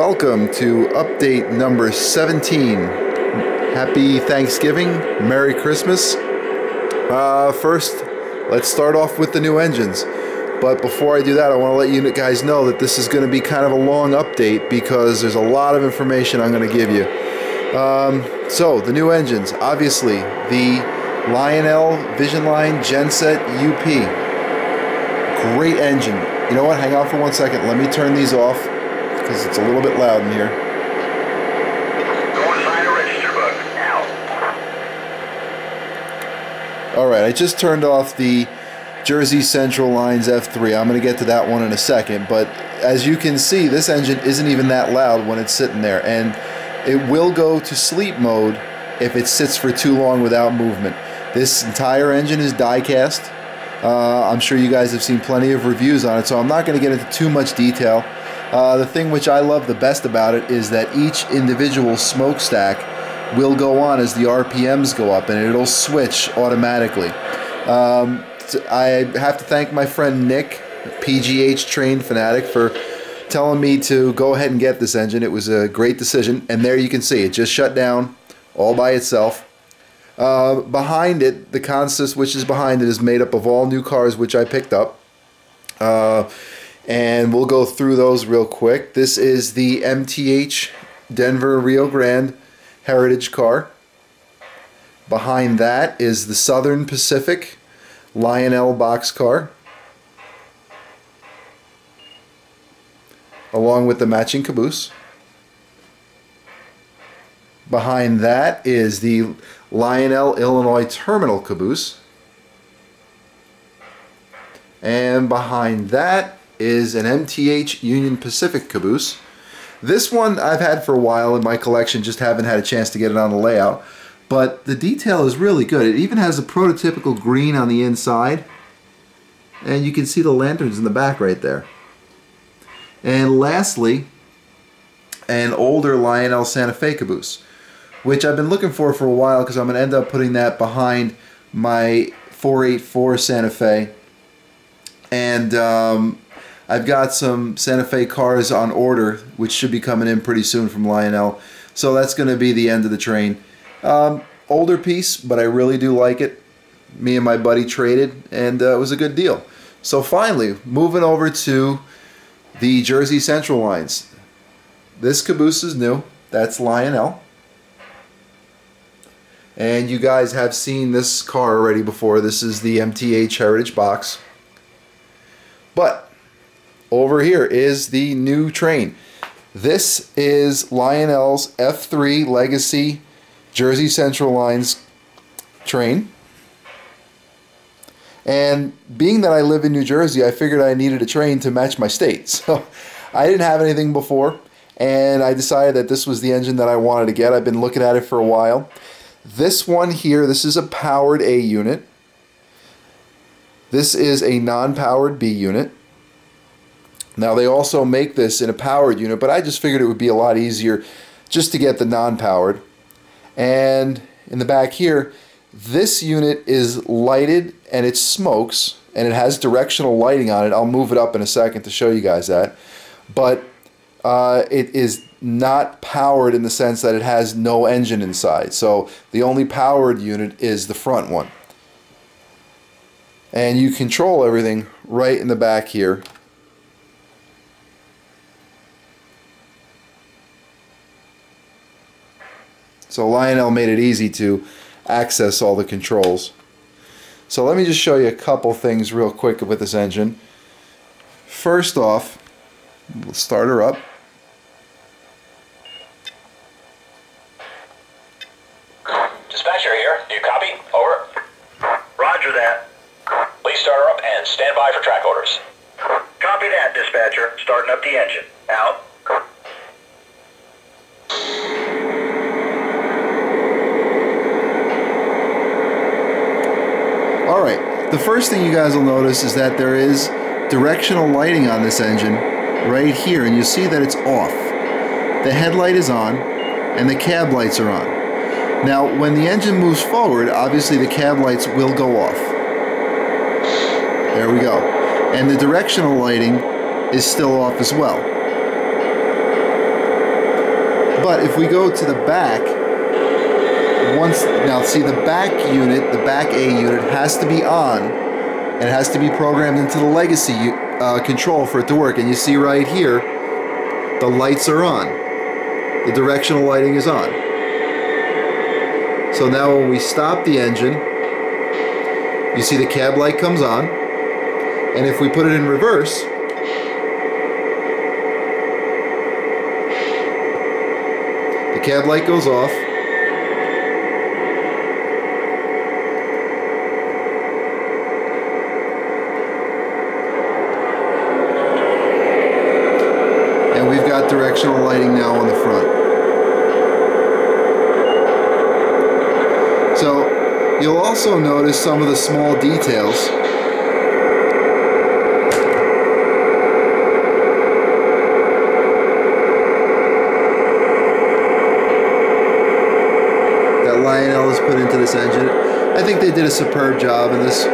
welcome to update number 17. Happy Thanksgiving, Merry Christmas. First, let's start off with the new engines. But before I do that, I want to let you guys know that this is going to be kind of a long update because there's a lot of information I'm going to give you. So, the new engines. Obviously, the Lionel Vision Line Genset UP. Great engine. You know what? Hang on for 1 second. Let me turn these off because it's a little bit loud in here. Go inside a register book now. Alright, I just turned off the Jersey Central Lines F3. I'm going to get to that one in a second, but as you can see, this engine isn't even that loud when it's sitting there, and it will go to sleep mode if it sits for too long without movement. This entire engine is die-cast. I'm sure you guys have seen plenty of reviews on it, so I'm not going to get into too much detail. The thing which I love the best about it is that each individual smokestack will go on as the RPMs go up, and it'll switch automatically. I have to thank my friend Nick, PGH trained fanatic, for telling me to go ahead and get this engine. It was a great decision, and there you can see it just shut down all by itself. Behind it, the consist which is behind it is made up of all new cars which I picked up. And we'll go through those real quick. This is the MTH Denver Rio Grande Heritage car. Behind that is the Southern Pacific Lionel boxcar, along with the matching caboose. Behind that is the Lionel Illinois Terminal caboose. And behind that is an MTH Union Pacific caboose. This one I've had for a while in my collection, just haven't had a chance to get it on the layout. But the detail is really good. It even has a prototypical green on the inside. And you can see the lanterns in the back right there. And lastly, an older Lionel Santa Fe caboose, which I've been looking for a while because I'm going to end up putting that behind my 484 Santa Fe. And I've got some Santa Fe cars on order, which should be coming in pretty soon from Lionel. So that's going to be the end of the train. Older piece, but I really do like it. Me and my buddy traded, and it was a good deal. So finally, moving over to the Jersey Central lines. This caboose is new. That's Lionel. And you guys have seen this car already before. This is the MTH Heritage box. But over here is the new train. This is Lionel's F3 Legacy Jersey Central Lines train. And being that I live in New Jersey, I figured I needed a train to match my state. So I didn't have anything before, and I decided that this was the engine that I wanted to get. I've been looking at it for a while. This one here, this is a powered A unit. This is a non-powered B unit. Now they also make this in a powered unit, but I just figured it would be a lot easier just to get the non-powered. And in the back here, this unit is lighted and it smokes, and it has directional lighting on it. I'll move it up in a second to show you guys that. But it is not powered in the sense that it has no engine inside. So the only powered unit is the front one. And you control everything right in the back here. So Lionel made it easy to access all the controls. So let me just show you a couple things real quick with this engine. First off, we'll start her up. Dispatcher here. Do you copy? Over. Roger that. Please start her up and stand by for track orders. Copy that, dispatcher. Starting up the engine. Out. Alright, the first thing you guys will notice is that there is directional lighting on this engine right here, and you see that it's off. The headlight is on and the cab lights are on. Now when the engine moves forward, obviously the cab lights will go off. There we go. And the directional lighting is still off as well. But if we go to the back, now see the back unit, the back A unit has to be on, and it has to be programmed into the legacy control for it to work. And you see right here, the lights are on. The directional lighting is on. So now when we stop the engine, you see the cab light comes on, and if we put it in reverse, the cab light goes off, and we've got directional lighting now on the front. So you'll also notice some of the small details. That Lionel has put into this engine. I think they did a superb job in this.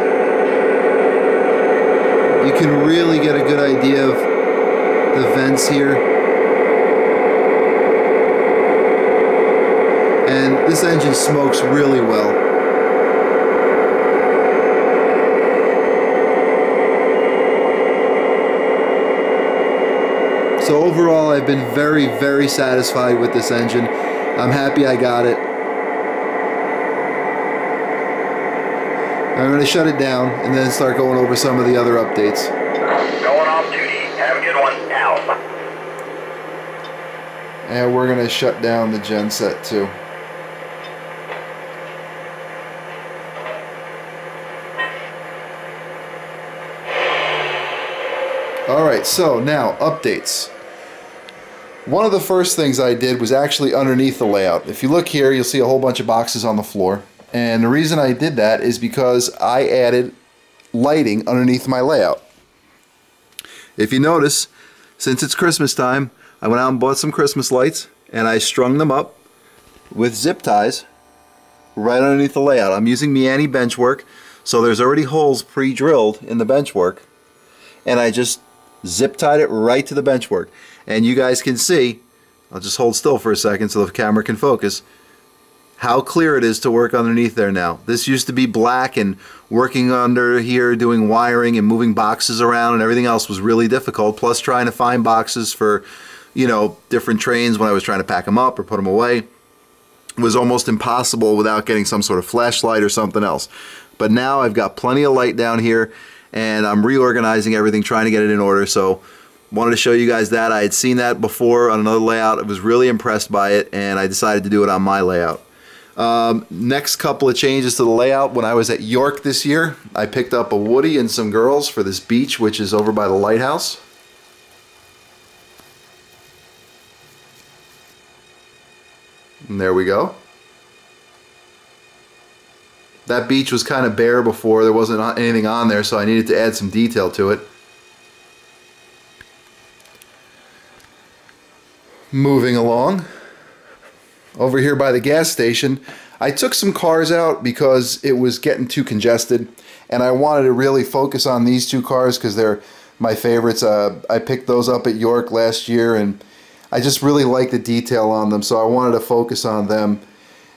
You can really get a good idea of the vents here. And this engine smokes really well. So overall, I've been very, very satisfied with this engine. I'm happy I got it. I'm going to shut it down and then start going over some of the other updates. Going off duty. Have a good one. Out. And we're going to shut down the Genset too. Alright, so now updates. One of the first things I did was actually underneath the layout. If you look here, you'll see a whole bunch of boxes on the floor. And the reason I did that is because I added lighting underneath my layout. If you notice, since it's Christmas time, I went out and bought some Christmas lights and I strung them up with zip ties right underneath the layout. I'm using Miani benchwork, so there's already holes pre-drilled in the benchwork, and I just zip tied it right to the benchwork. And you guys can see, I'll just hold still for a second so the camera can focus, how clear it is to work underneath there now. This used to be black, and working under here doing wiring and moving boxes around and everything else was really difficult, plus trying to find boxes for, you know, different trains when I was trying to pack them up or put them away was almost impossible without getting some sort of flashlight or something else. But now I've got plenty of light down here, and I'm reorganizing everything, trying to get it in order. So wanted to show you guys that. I had seen that before on another layout. I was really impressed by it, and I decided to do it on my layout. Next couple of changes to the layout. When I was at York this year, I picked up a Woody and some girls for this beach, which is over by the lighthouse. And there we go. That beach was kind of bare before. There wasn't anything on there, so I needed to add some detail to it. Moving along. Over here by the gas station, I took some cars out because it was getting too congested, and I wanted to really focus on these two cars because they're my favorites. I picked those up at York last year, and I just really like the detail on them, so I wanted to focus on them.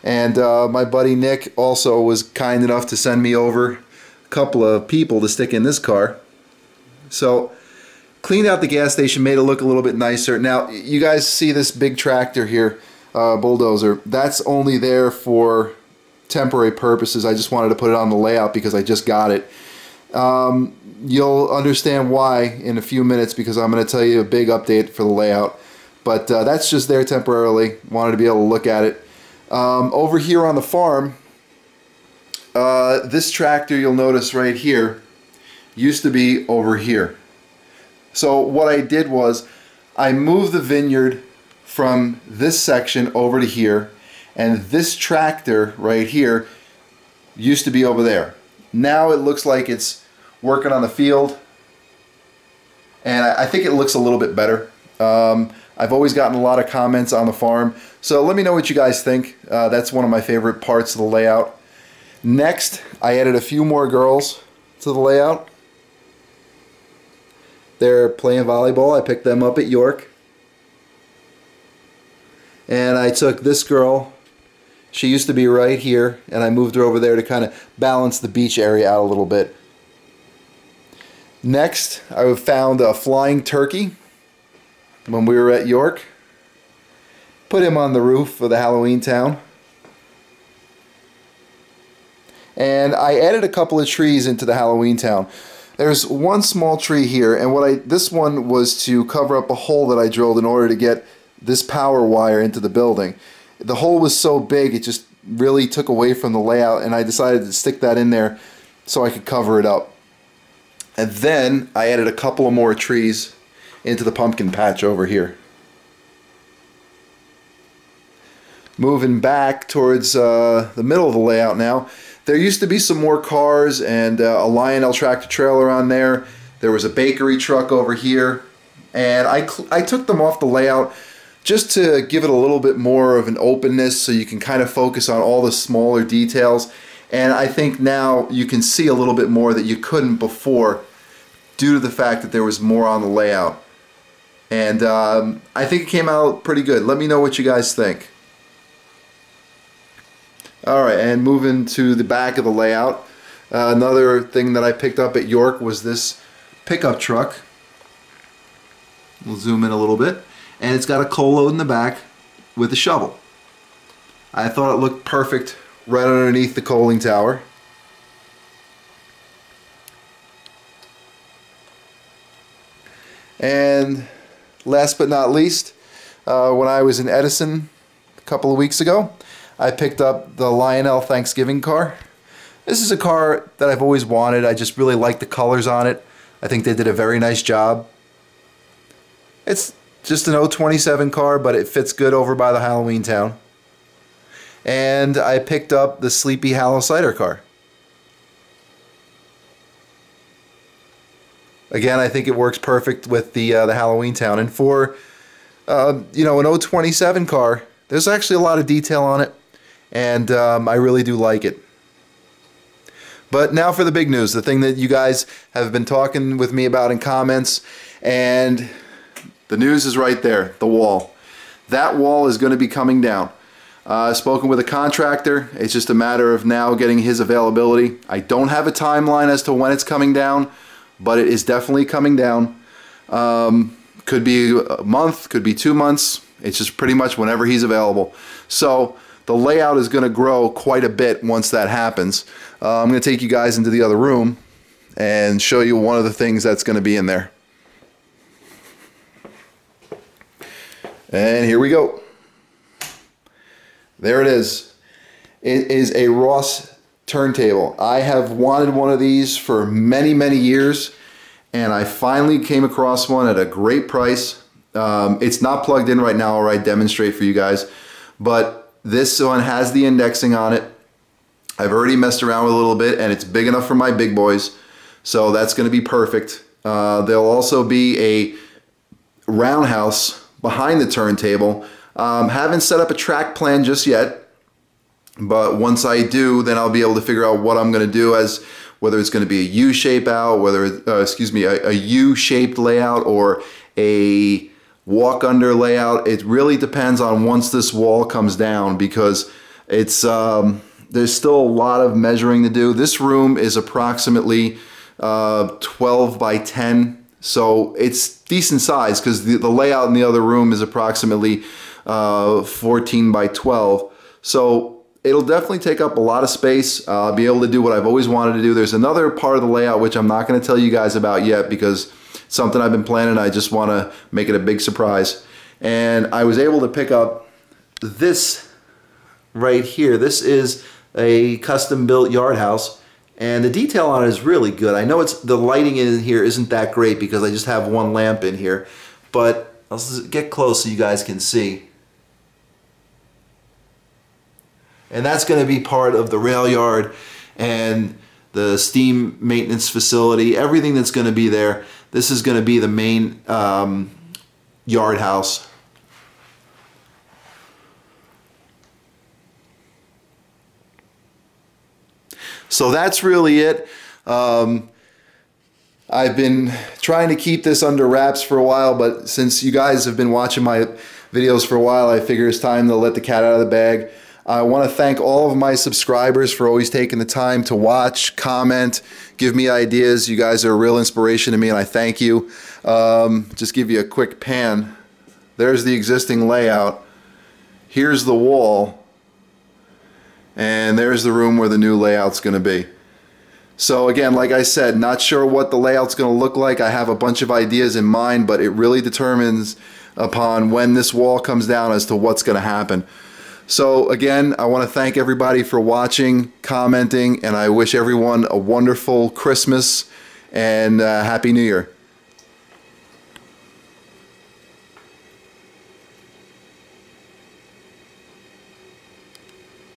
And my buddy Nick also was kind enough to send me over a couple of people to stick in this car. So cleaned out the gas station, made it look a little bit nicer. Now you guys see this big tractor here, bulldozer. That's only there for temporary purposes. I just wanted to put it on the layout because I just got it. You'll understand why in a few minutes because I'm going to tell you a big update for the layout. But that's just there temporarily. Wanted to be able to look at it. Over here on the farm, this tractor you'll notice right here used to be over here. So what I did was I moved the vineyard from this section over to here, and this tractor right here used to be over there. Now it looks like it's working on the field, and I think it looks a little bit better. I've always gotten a lot of comments on the farm, so let me know what you guys think. That's one of my favorite parts of the layout. Next, I added a few more girls to the layout. They're playing volleyball. I picked them up at York. And I took this girl, she used to be right here, and I moved her over there to kind of balance the beach area out a little bit. Next, I found a flying turkey when we were at York. Put him on the roof of the Halloween town. And I added a couple of trees into the Halloween town. There's one small tree here, and this one was to cover up a hole that I drilled in order to get this power wire into the building. The hole was so big it just really took away from the layout, and I decided to stick that in there so I could cover it up. And then I added a couple of more trees into the pumpkin patch over here. Moving back towards the middle of the layout now, there used to be some more cars and a Lionel tractor trailer on there. There was a bakery truck over here, and I took them off the layout just to give it a little bit more of an openness so you can kind of focus on all the smaller details. And I think now you can see a little bit more that you couldn't before due to the fact that there was more on the layout. And I think it came out pretty good. Let me know what you guys think. Alright, and moving to the back of the layout, another thing that I picked up at York was this pickup truck. We'll zoom in a little bit. And it's got a coal load in the back with a shovel. I thought it looked perfect right underneath the coaling tower. And last but not least, when I was in Edison a couple of weeks ago, I picked up the Lionel Thanksgiving car. This is a car that I've always wanted. I just really like the colors on it. I think they did a very nice job. It's just an 027 car, but it fits good over by the Halloween town. And I picked up the Sleepy Hollow Cider car. Again, I think it works perfect with the Halloween town. And for you know, an 027 car, there's actually a lot of detail on it, and I really do like it. But now for the big news, the thing that you guys have been talking with me about in comments, and the news is right there, the wall. That wall is going to be coming down. I've spoken with a contractor. It's just a matter of now getting his availability. I don't have a timeline as to when it's coming down, but it is definitely coming down. Could be a month, could be 2 months. It's just pretty much whenever he's available. So the layout is going to grow quite a bit once that happens. I'm going to take you guys into the other room and show you one of the things that's going to be in there. And here we go. There it is. It is a Ross turntable. I have wanted one of these for many, many years, and I finally came across one at a great price. It's not plugged in right now, or I demonstrate for you guys, but this one has the indexing on it. I've already messed around with it a little bit, and it's big enough for my big boys, so that's going to be perfect. There'll also be a roundhouse behind the turntable. Haven't set up a track plan just yet, but once I do, then I'll be able to figure out what I'm going to do, as whether it's going to be a U-shape out, whether a U-shaped layout or a walk under layout. It really depends on once this wall comes down, because it's there's still a lot of measuring to do. This room is approximately 12 by 10, so it's decent size, because the layout in the other room is approximately 14 by 12. So it'll definitely take up a lot of space. I'll be able to do what I've always wanted to do. There's another part of the layout which I'm not going to tell you guys about yet, because it's something I've been planning. I just want to make it a big surprise. And I was able to pick up this right here. This is a custom built yard house, and the detail on it is really good. I know the lighting in here isn't that great because I just have one lamp in here, but I'll get close so you guys can see. And that's going to be part of the rail yard and the steam maintenance facility, everything that's going to be there. This is going to be the main yard house. So that's really it. I've been trying to keep this under wraps for a while, but since you guys have been watching my videos for a while, I figure it's time to let the cat out of the bag. I want to thank all of my subscribers for always taking the time to watch, comment, give me ideas. You guys are a real inspiration to me, and I thank you. Just give you a quick pan. There's the existing layout. Here's the wall. And there's the room where the new layout's going to be. So again, like I said, not sure what the layout's going to look like. I have a bunch of ideas in mind, but it really determines upon when this wall comes down as to what's going to happen. So again, I want to thank everybody for watching, commenting, and I wish everyone a wonderful Christmas and Happy New Year.